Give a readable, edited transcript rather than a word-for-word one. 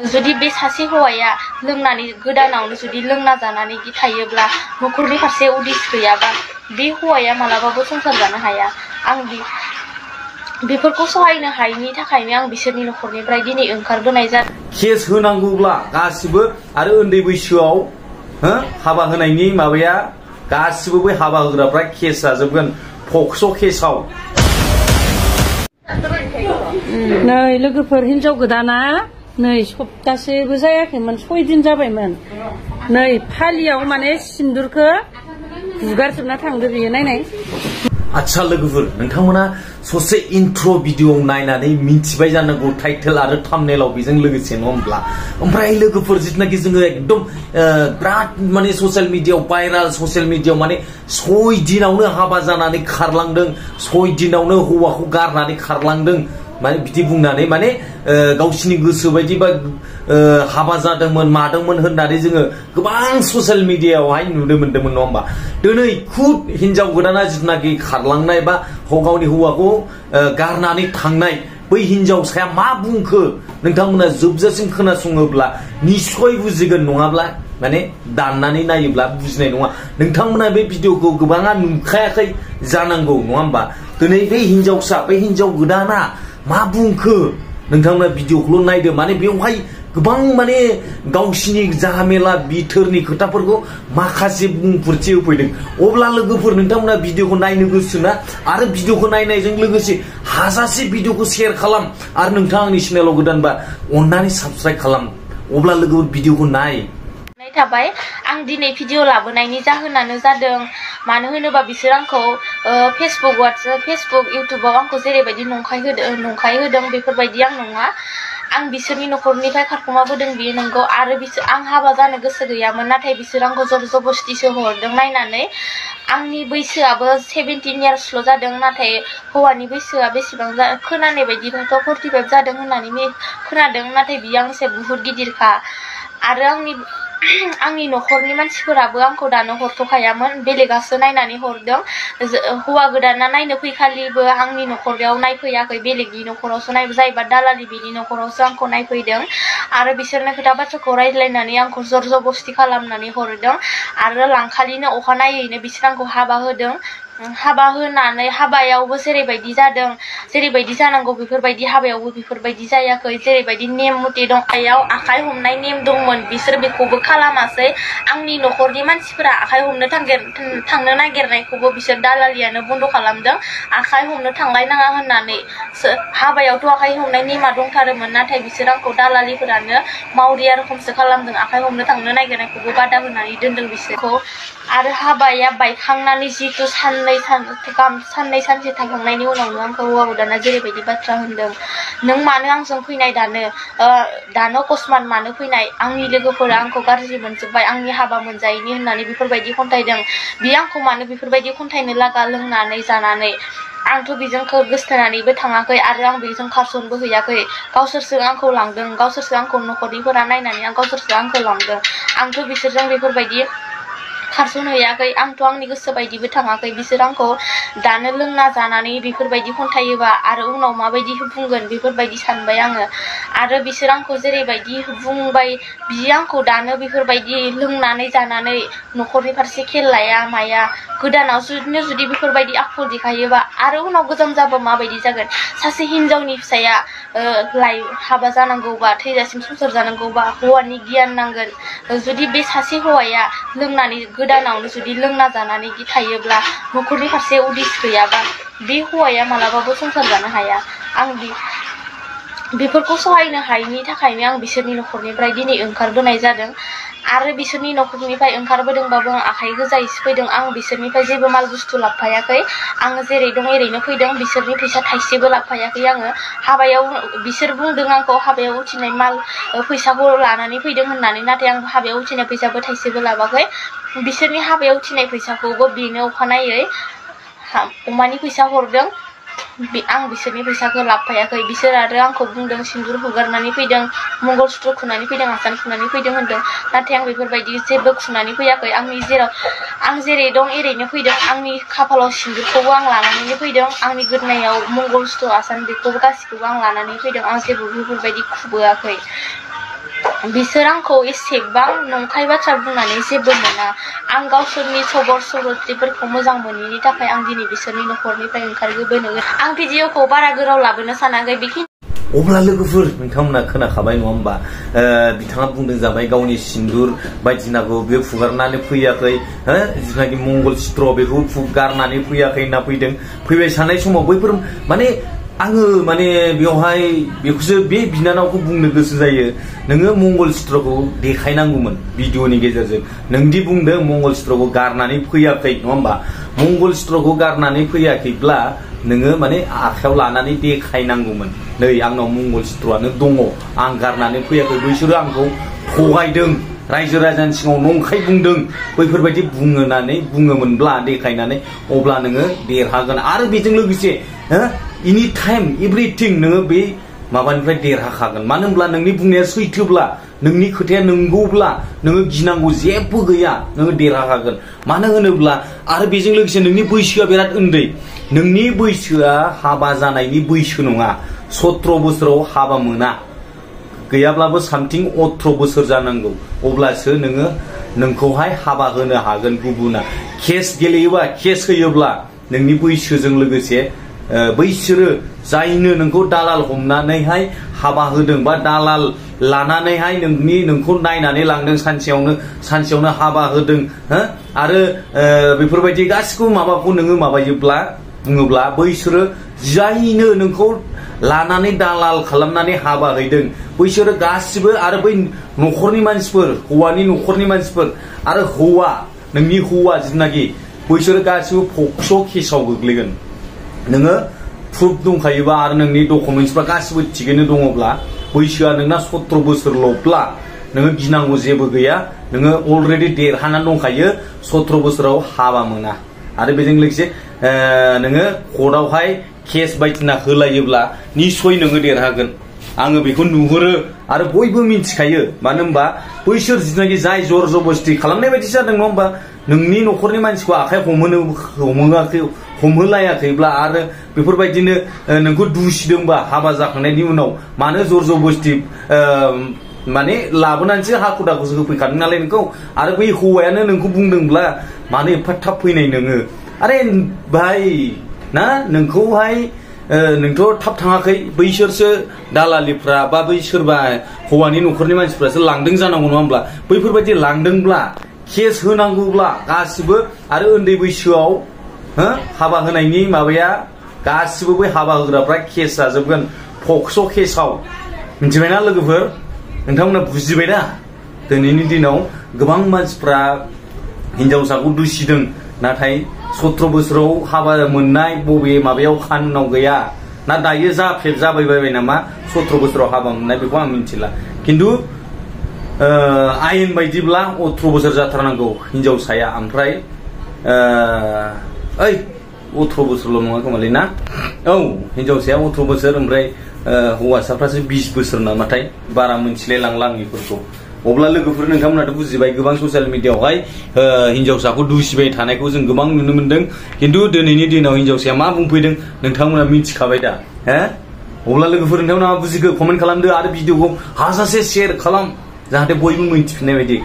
जुदि बे सासे हौवाया लोंनानै गोदानावनो जुदि लोंना जानानै थायोब्ला न'खरनि फारसे उदिस गैयाबा बे हौवाया मालाबाबो संसार जानो हाया। आं बेफोरखौ सहायनो हायैनि थाखायनो आं बिसोरनि न'खरनिफ्राय दिनै ओंखारबोनाय जादों। केस होनांगौब्ला गासिबो आरो उन्दै बैसोआव हाबा होनायनि माबाया गासिबो बै हाबा होग्राफ्रा केस जाजोबगोन पक्स' केसाव। नै लोगोफोर हिनजाव गोदाना नै सप्तासेबो जायाखैमोन 6 दिन जाबायमोन। नै फालियाव माने सिन्दुरखौ हुगारजोबना थांदो बियो नायनाय। आच्छा लोगोफोर नोंथांमोना ससे इन्ट्र भिडिअ नायनानै मिन्थिबाय जानांगौ टाइटेल आरो थाम्बनेलाव बेजों लोगोसे नङा होमब्ला। ओमफ्राय लोगोफोर जितनाखि जोङो एकदम बिराद माने ससियेल मिडियायाव भाइराल ससियेल मिडियायाव माने 6 दिनावनो हाबा जानानै खारलांदों 6 दिनावनो हौवाखौ गारनानै खारलांदों माने बिदि बुंनानै माने गावसिनि गोसो बायदि बा हाबा जादोंमोन मादोंमोन होननानै जोङो गोबां ससियेल मिडियायावहाय नुनो मोन्दोंमोन नङा होमबा। दिनै खुद हिनजाव गोदाना जितनाखि खारलांनाय बा गावनि हौवाखौ गारनानै थांनाय बै हिनजावसाया मा बुंखो नोंथांमोना जोबजासिम खोनासङोब्ला निस्सय बुजिगोन नङाब्ला माने दाननानै नायोब्ला बुजिनाय नङा। नोंथांमोना बे भिडिअखौ गोबाङा नुखायाखै जानांगौ नङा होमबा। दिनै बे हिनजावसा बे हिनजाव गोदाना मा बुंखो नोंथांमोना भिडिअखौल' नायदो माने बेवहाय गोबां माने गावसिनि जाहामेला बिथोरनि खोथाफोरखौ माखासे बुंफोरथि होफैदों। अब्ला लोगोफोर नोंथांमोना भिडिअखौ नायनो गोसोना आरो भिडिअखौ नायनायजों लोगोसे हाजासे भिडिअखौ शेयार खालाम आरो नोंथाङा आंनि चेनेलाव गोदानबा अन्नानै साबस्क्राइब खालाम। अब्ला लोगोफोर भिडिअखौ नाय। थाबाय आं दिनै भिडिअ लाबोनायनि जाहोनानो जादों मानो होनोबा बिसोर आंखौ फेसबुक इउटुबाव आंखौ जेरैबायदि नंखाय होदों बेफोरबायदि आं नङा। आं बिसोरनि न'खरनिफ्राय खारखुमाबोदों बियो नंगौ आरो आं हाबा जानो गोसो गैयामोन नाथाय बिसोर आंखौ जर जबस्तिसो हरदों नायनानै। आंनि बैसोआबो 17 इयार्सल' जादों नाथाय हौवानि बैसोआ बेसेबां खोनानाय बायदिबाथ' 45 जादों होननानै खोनादों नाथाय बियो आंनिसाय बुहुत गिदिरखा। आरो आंनि न'खरनि मानसिफोराबो आंखौ दानो हरथ'खायामोन बेलेगासो नायनानै हरदों। हौवा गोदाना नायनो फैखालिबो आंनि न'खराव नायफैयाखै बेलेगनि न'खरावसो जायबा दालालि बिनि न'खरावसो आंखौ नायफैदों आरो बिसोरनो खोथा बाथ्राखौ रायज्लायनानै आंखौ जर जबस्ति खालामनानै हरदों आरो लांखालिनो अखानायैनो बिसोर आंखौ हाबा होदों। हाबा होनानै हाबायावबो जेरैबायदि जादों जेरैबायदि जानांगौ बेफोरबायदि हाबायावबो बेफोरबायदि जायाखै। जेरैबायदि नेम मथे दं आखायाव आखाइ हमनाय नेम दंमोन बिसोर बेखौबो खालामासै। आंनि न'खरनि मानसिफोरा आखाइ हमनो थांनो नागिरनायखौबो बिसोर दालालियानो बन्द' खालामदों आखाइ हमनो थांलायनाङा होननानै। हाबायावथ' आखाइ हमनाय नेमा दंथारोमोन नाथाय बिसोर आंखौ दालालिफोरानो मावरिया रोखोमसो खालामदों आखाइ हमनो थांनो नागिरनायखौबो बादा होनानै दोनदों बिसोरखौ। आरो हाबाया बायखांनानै जिहेतु साननै सानसे थांखांनायनि उनावनो आंखौ हौवा गोदाना जेरैबायदि बाथ्रा होनदों नों मानो आंजों फैनाय दानो अकस्मात मानो फैनाय आंनि लोगोफोरा आंखौ गाज्रि मोनजोब्बाय आंनि हाबा मोनजायैनि होननानै बेफोरबायदि खन्थाइदों। बियो आंखौ मानो बेफोरबायदि खन्थाइनो लागा लोंनानै जानानै आंथ' बेजों गोसथोनानैबो थाङाखै आरो आं बेजों खारसनबो हैयाखै। गावसोरसो आंखौ लांदों गावसोरसो आंखौ न'खरनिफोरा नायनानै गावसोरसो आंखौ लांदों। आंथ' बिसोरजों बेफोरबायदि खारसनहैयाखै आंथ' आंनि गोसो बायदिबो थाङाखै। बिसोर आंखौ दानो लोंना जानानै बेफोरबायदि खन्थायोबा आरो उनाव माबायदि बुंगोन बेफोरबायदि सानबाय आङो। आरो बिसोर आंखौ जेरैबायदि बुंबाय बियो आंखौ दानो बेफोरबायदि लोंनानै जानानै न'खरनि फारसे खेल लाया माया गोदानाव जुदि बेफोरबायदि आखल देखायोबा आरो उनाव गोजाम जाबा माबायदि जागोन। सासे हिनजावनि फिसाया हाबा जानांगौबा थैजासिम संसार जानांगौबा हौवानि गियान नांगोन। जुदि बे सासे हौवाया लोंनानै गोदानावनो जुदि लोंना जानानै थायोब्ला न'खरनि फारसे उदिस गैयाबा बे हौवाया मालाबाबो संसार जानो हाया। आं बेफोरखौ सहायनो हायैनि थाखायनो आं बिसोरनि न'खरनिफ्राय दिनै ओंखारबोनाय जादों। आरो बिसोरनि न'खरनिफ्राय ओंखारबोदोंबाबो आं आखाइ गोजायैसो फैदों। आं बिसोरनिफ्राय जेबो माल बुस्थु लाबोफायाखै। आङो जेरै दं एरैनो फैदों बिसोरनि फैसा थाइसेबो लाबोफायाखै आङो। हाबायाव बिसोर बुंदों आंखौ हाबायाव उथिनाय माल फैसाखौ लानानै फैदों होननानै नाथाय आं हाबायाव उथिनाय फैसाबो थाइसेबो लाबाखै। बिसोरनि हाबायाव उथिनाय फैसाखौबो बेनो अखानायै अमानि फैसा हरदों। आं बिसोरनि फैसाखौ लाबोफायाखै। बिसोर आरो आंखौ बुंदों सिन्दुर हुगारनानै फैदों मंगलसुत्र खुनानै फैदों आसान खुनानै फैदों होनदों नाथाय आं बेफोरबायदि जेबो खुनानै फैयाखै। आं जेरै दं एरैनो फैदों। आंनि खाफालाव सिन्दुरखौबो आं लानानैनो फैदों। आंनि गोदोनायाव मंगलसुत्र आसान बेखौबो गासिखौबो आं लानानै फैदों। आं जेबो बेफोरबायदि खुबोआखै। बिसोर आंखौ एसेबां नंखाय बाथ्रा बुंनानै जेबो मोना आं गावसोरनि सबर सरत्रिफोरखौ मोजां मोनैनि थाखाय आं दिनै बिसोरनि न'खरनिफ्राय ओंखारबोनो आं भिडिअखौ बारा गोलाव लाबोनो सानाखै बेखिनि अब्ला लोगोफोर नोंथांमोना खोनाखाबाय नङा होमबा बिथाङा बुंदों जाबाय गावनि सिन्दुर बायदिसिनाखौ बेयो फुगारनानै फैयाखै जिथुनाखि मंगल चित्र बेखौ फुगारनानै फैयाखै होनना फैबाय साननाय समाव बैफोर माने आङो माने बेवहाय बेखौसो बे बिनानावखौ बुंनो गोसो जायो नोङो मंगल चित्रखौ देखायनांगौमोन भिडिअनि गेजेरजों नोंदि बुंदों मंगल चित्रखौ गारनानै फैयाखै नङा होमबा मंगल चित्रखौ गारनानै फैयाखैब्ला नोङो माने आखायाव लानानै देखायनांगौमोन नै आंनाव मंगल चित्रआनो दङ आं गारनानै फैयाखै बैसोरो आंखौ थगायदों रायजो राजानि सिगाङाव नंखाय बुंदों बैफोरबायदि बुङोमोनब्ला देखायनानै अब्ला नोङो देरहागोन आरो बेजों लोगोसे एनि टाइम एभ्रिथिं नोङो बे माबानिफ्राय देरहाखागोन मानो होनब्ला नोंनि बुंनाया सैथोब्ला नोंनि खोथाया नंगौब्ला नोङो गिनांगौ जेबो गैया नोङो देरहाखागोन मानो होनोब्ला आरो बेजों लोगोसे नोंनि बैसोआ बिराद उन्दै नोंनि बैसोआ हाबा जानायनि बैसो नङा 17 बोसोराव हाबा मोना गैयाब्लाबो सामथिं 18 बोसोर जानांगौ अब्लासो नोङो नोंखौहाय हाबा होनो हागोन गुबुना केस गेलेयोबा केस होयोब्ला नोंनि बैसोजों लोगोसे बैसोरो जायनो नोंखौ दालाल हमनानैहाय हाबा होदों बा दालाल लानानैहाय नोंखौ नायनानै लांदों सानसेयावनो हाबा होदों आरो बेफोरबायदि गासिबो माबाखौ नोङो बुङोब्ला बैसोरो जायनो नोंखौ लानानै दालाल खालामनानै हाबा हैदों बैसोरो गासिबो आरो बै न'खरनि मानसिफोर हौवानि न'खरनि मानसिफोर आरो नोंनि हौवा जिनाखि बैसोरो गासिबो पक्स' केसाव गोग्लैगोन नोङो प्रुफ दंखायोबा आरो नोंनि डकुमेन्टसफ्रा गासिबो थिगैनो दङब्ला बैसोआ नोंना 17 बोसोरल'ब्ला नोङो गिनांगौ जेबो गैया नोङो अलरेडि देरहानानै दंखायो 17 बोसोराव हाबा मोना आरो बेजों लोगोसे नोङो कर्टआवहाय केस बायदिना होलायोब्ला निश्चय नोङो देरहागोन आङो बेखौ नुहुरो आरो बयबो मिथिखायो मानो होनबा बैसोर जिनाखि जाय जर जबस्ति खालामनाय बायदि जादों नङा होमबा नोंनि न'खरनि मानसिखौ आखाइ हमहोलायाखैब्ला आरो बेफोरबायदिनो नोंखौ दुसिदोंबा हाबा जाखांनायनि उनाव मानो जर जबस्ति माने लाबोनानैसो हाखु दाखुसो होफैखादों नालाय नोंखौ आरो बै हौवायानो नोंखौ बुंदोंब्ला मानो एफा थाब फैनाय नोङो आरे भाई ना नोंखौहाय नोंथ' थाब थाङाखै बैसोरसो दालालिफ्रा बा बै सोरबा हौवानि न'खरनि मानसिफ्रासो लांदों जानांगौ नङा होमब्ला बैफोरबायदि लांदोंब्ला केस होनांगौब्ला गासिबो आरो उन्दै बैसोआव हाबा होनायनि माबाया गासिबो बै हाबा होग्राफ्रा केस जाजोबगोन पक्स' केसाव मिथिबायना लोगोफोर नोंथांमोना बुजिबायना दिनैनि दिनाव गोबां मानसिफ्रा हिनजावसाखौ दुसिदों नाथाय 17 बोसोराव हाबा मोननाय बबे माबायाव खानुनाव गैया ना दायो जाबाय नामा 17 बोसोराव हाबा मोननाय बेखौ आं मिथिला खिन्थु आयेन बायदिब्ला 18 बोसोर जाथारनांगौ हिनजावसाया ओमफ्राय 18 बोसोरल' नङा खोमालै ना औ हिनजावसाया 18 बोसोर ओमफ्राय हौवासाफ्रासो 20 बोसोर नामाथाय बारा मोनथिलाय लांला आं बेफोरखौ अब्ला लोगोफोर नोंथांमोनाथ' बुजिबाय गोबां ससियेल मिडियाआवहाय हिनजावसाखौ दुसिबाय थानायखौ जों गोबां नुनो मोनदों खिन्थु दिनैनि दिनाव हिनजावसाया मा बुंफैदों नोंथांमोना मिथिखाबाय दा अब्ला लोगोफोर नोंथांमोना बुजिखो कमेन्ट खालामदो आरो भिडिअखौ हाजासे शेयार खालाम जाहाथे बयबो मिथिफिननाय बायदि